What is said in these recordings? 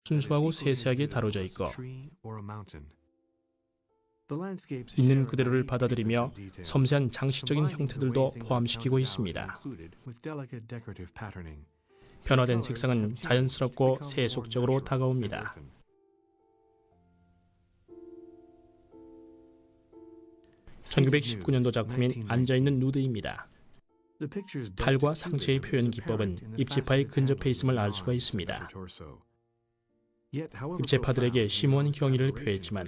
순수하고 세세하게 다뤄져 있고 있는 그대로를 받아들이며 섬세한 장식적인 형태들도 포함시키고 있습니다. 변화된 색상은 자연스럽고 세속적으로 다가옵니다. 1919년도 작품인 앉아있는 누드입니다. 팔과 상체의 표현 기법은 입체파에 근접해 있음을 알 수가 있습니다. 입체파들에게 심오한 경의를 표했지만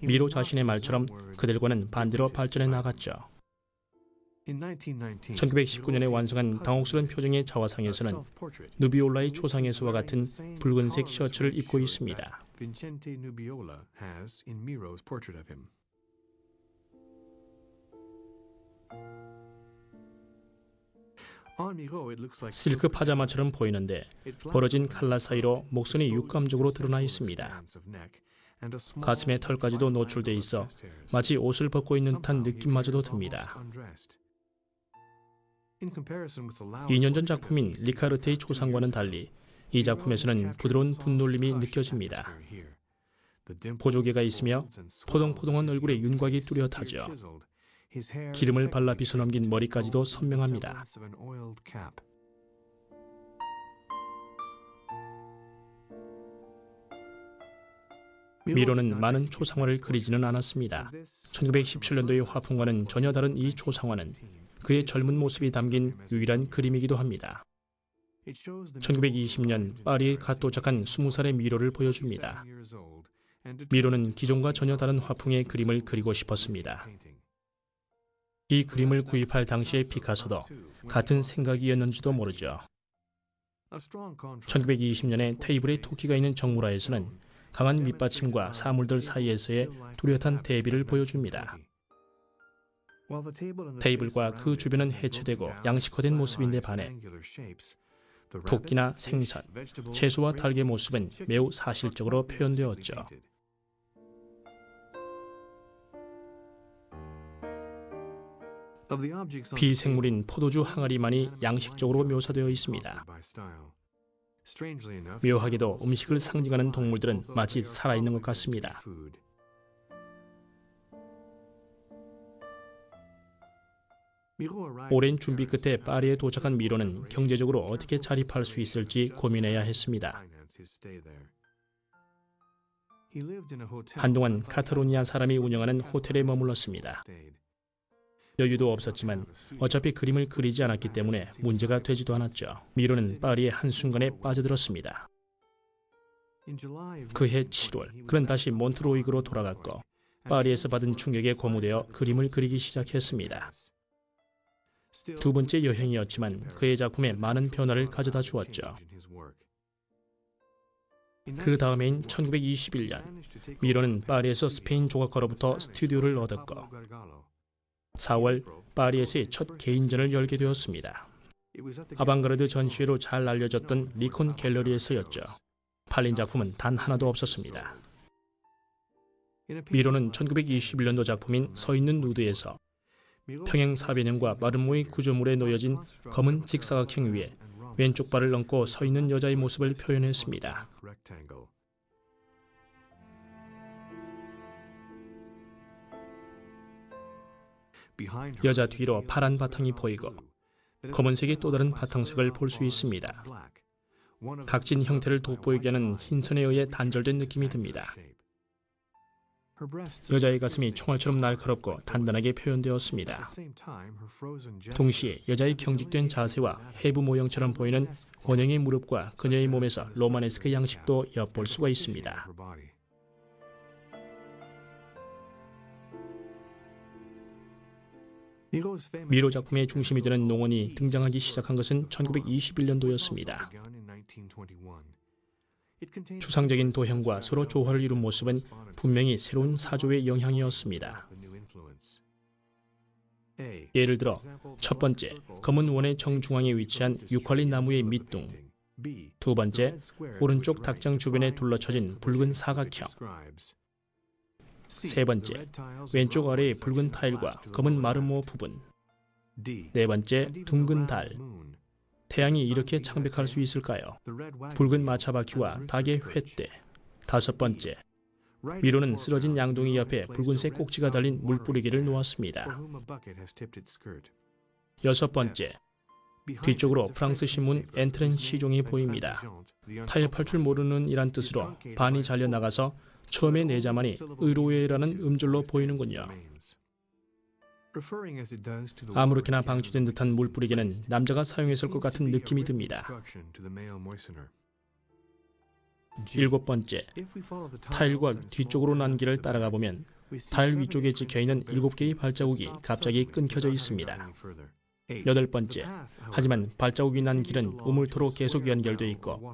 미로 자신의 말처럼 그들과는 반대로 발전해 나갔죠. 1919년에 완성한 당혹스러운 표정의 자화상에서는 누비올라의 초상에서와 같은 붉은색 셔츠를 입고 있습니다. 실크 파자마처럼 보이는데 벌어진 칼라 사이로 목선이 육감적으로 드러나 있습니다. 가슴의 털까지도 노출돼 있어 마치 옷을 벗고 있는 듯한 느낌마저도 듭니다. 2년 전 작품인 리카르테의 초상과는 달리 이 작품에서는 부드러운 분놀림이 느껴집니다. 보조개가 있으며 포동포동한 얼굴에 윤곽이 뚜렷하죠. 기름을 발라 빗어넘긴 머리까지도 선명합니다. 미로는 많은 초상화를 그리지는 않았습니다. 1917년도의 화풍과는 전혀 다른 이 초상화는 그의 젊은 모습이 담긴 유일한 그림이기도 합니다. 1920년 파리에 갓 도착한 20살의 미로를 보여줍니다. 미로는 기존과 전혀 다른 화풍의 그림을 그리고 싶었습니다. 이 그림을 구입할 당시의 피카소도 같은 생각이었는지도 모르죠. 1920년에 테이블에 토끼가 있는 정물화에서는 강한 밑받침과 사물들 사이에서의 뚜렷한 대비를 보여줍니다. 테이블과 그 주변은 해체되고 양식화된 모습인데 반해 토끼나 생선, 채소와 닭의 모습은 매우 사실적으로 표현되었죠. 비생물인 포도주 항아리만이 양식적으로 묘사되어 있습니다. 묘하게도 음식을 상징하는 동물들은 마치 살아있는 것 같습니다. 오랜 준비 끝에 파리에 도착한 미로는 경제적으로 어떻게 자립할 수 있을지 고민해야 했습니다. 한동안 카탈로니아 사람이 운영하는 호텔에 머물렀습니다. 여유도 없었지만 어차피 그림을 그리지 않았기 때문에 문제가 되지도 않았죠. 미로는 파리의 한순간에 빠져들었습니다. 그해 7월, 그는 다시 몬트로이그로 돌아갔고 파리에서 받은 충격에 고무되어 그림을 그리기 시작했습니다. 두 번째 여행이었지만 그의 작품에 많은 변화를 가져다 주었죠. 그 다음해인 1921년, 미로는 파리에서 스페인 조각가로부터 스튜디오를 얻었고 4월 파리에서의 첫 개인전을 열게 되었습니다. 아방가르드 전시회로 잘 알려졌던 리콘 갤러리에서였죠. 팔린 작품은 단 하나도 없었습니다. 미로는 1921년도 작품인 서 있는 누드에서 평행 사변형과 마름모의 구조물에 놓여진 검은 직사각형 위에 왼쪽 발을 얹고 서 있는 여자의 모습을 표현했습니다. 여자 뒤로 파란 바탕이 보이고 검은색의 또 다른 바탕색을 볼 수 있습니다. 각진 형태를 돋보이게 하는 흰선에 의해 단절된 느낌이 듭니다. 여자의 가슴이 총알처럼 날카롭고 단단하게 표현되었습니다. 동시에 여자의 경직된 자세와 해부 모형처럼 보이는 원형의 무릎과 그녀의 몸에서 로마네스크 양식도 엿볼 수가 있습니다. 미로 작품의 중심이 되는 농원이 등장하기 시작한 것은 1921년도였습니다. 추상적인 도형과 서로 조화를 이룬 모습은 분명히 새로운 사조의 영향이었습니다. 예를 들어 첫 번째, 검은 원의 정중앙에 위치한 유칼리 나무의 밑둥, 두 번째, 오른쪽 닭장 주변에 둘러쳐진 붉은 사각형, 세 번째, 왼쪽 아래의 붉은 타일과 검은 마름모 부분, 네 번째, 둥근 달, 태양이 이렇게 창백할 수 있을까요? 붉은 마차바퀴와 닭의 횃대. 5번째, 미로는 쓰러진 양동이 옆에 붉은색 꼭지가 달린 물뿌리기를 놓았습니다. 6번째, 뒤쪽으로 프랑스 신문 엔트렌 시종이 보입니다. 타협할 줄 모르는 이란 뜻으로 반이 잘려나가서 처음에 내자만이 의로웨라는 음절로 보이는군요. 아무렇게나 방치된 듯한 물뿌리개는 남자가 사용했을 것 같은 느낌이 듭니다. 7번째, 타일과 뒤쪽으로 난 길을 따라가 보면 타일 위쪽에 찍혀있는 7개의 발자국이 갑자기 끊겨져 있습니다. 8번째, 하지만 발자국이 난 길은 우물토로 계속 연결돼 있고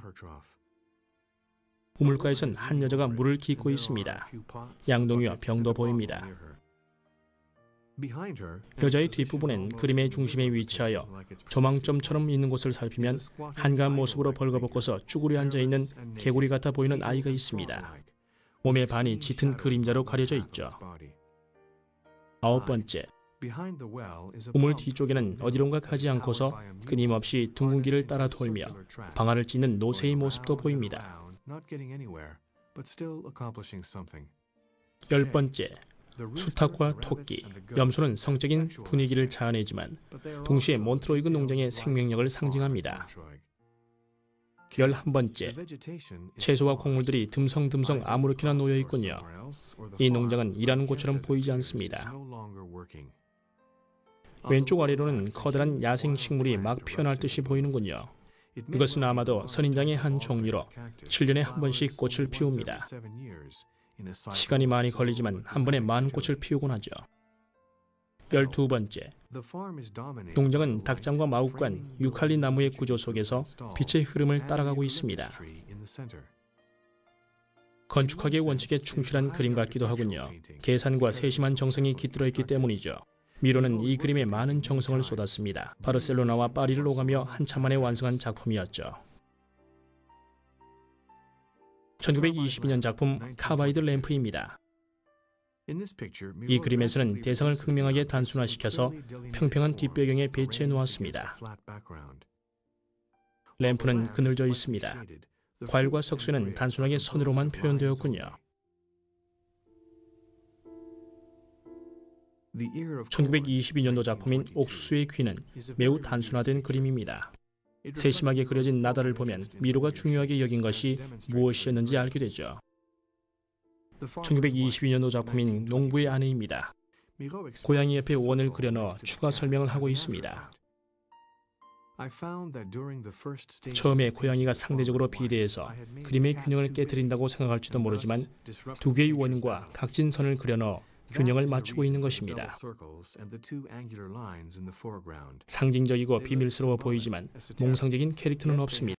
우물가에선 한 여자가 물을 깃고 있습니다. 양동이와 병도 보입니다. 여자의 뒷부분엔 그림의 중심에 위치하여 조망점처럼 있는 곳을 살피면 한가한 모습으로 벌거벗고서 쭈그려 앉아있는 개구리 같아 보이는 아이가 있습니다. 몸의 반이 짙은 그림자로 가려져 있죠. 9번째, 우물 뒤쪽에는 어디론가 가지 않고서 끊임없이 둥근 길을 따라 돌며 방아를 찧는 노새의 모습도 보입니다. 10번째, 수탉과 토끼, 염소는 성적인 분위기를 자아내지만 동시에 몬트로이그 농장의 생명력을 상징합니다. 11번째, 채소와 곡물들이 듬성듬성 아무렇게나 놓여 있군요. 이 농장은 일하는 곳처럼 보이지 않습니다. 왼쪽 아래로는 커다란 야생식물이 막 피어날 듯이 보이는군요. 이것은 아마도 선인장의 한 종류로 7년에 한 번씩 꽃을 피웁니다. 시간이 많이 걸리지만 한 번에 많은 꽃을 피우곤 하죠. 12번째, 농장은 닭장과 마욱간, 유칼리 나무의 구조 속에서 빛의 흐름을 따라가고 있습니다. 건축학의 원칙에 충실한 그림 같기도 하군요. 계산과 세심한 정성이 깃들어 있기 때문이죠. 미로는 이 그림에 많은 정성을 쏟았습니다. 바르셀로나와 파리를 오가며 한참 만에 완성한 작품이었죠. 1922년 작품 카바이드 램프입니다. 이 그림에서는 대상을 극명하게 단순화시켜서 평평한 뒷배경에 배치해 놓았습니다. 램프는 그늘져 있습니다. 과일과 석쇠는 단순하게 선으로만 표현되었군요. 1922년도 작품인 옥수수의 귀는 매우 단순화된 그림입니다. 세심하게 그려진 나달을 보면 미로가 중요하게 여긴 것이 무엇이었는지 알게 되죠. 1922년도 작품인 농부의 아내입니다. 고양이 옆에 원을 그려넣어 추가 설명을 하고 있습니다. 처음에 고양이가 상대적으로 비대해서 그림의 균형을 깨뜨린다고 생각할지도 모르지만 두 개의 원과 각진 선을 그려넣어 균형을 맞추고 있는 것입니다. 상징적이고 비밀스러워 보이지만 몽상적인 캐릭터는 없습니다.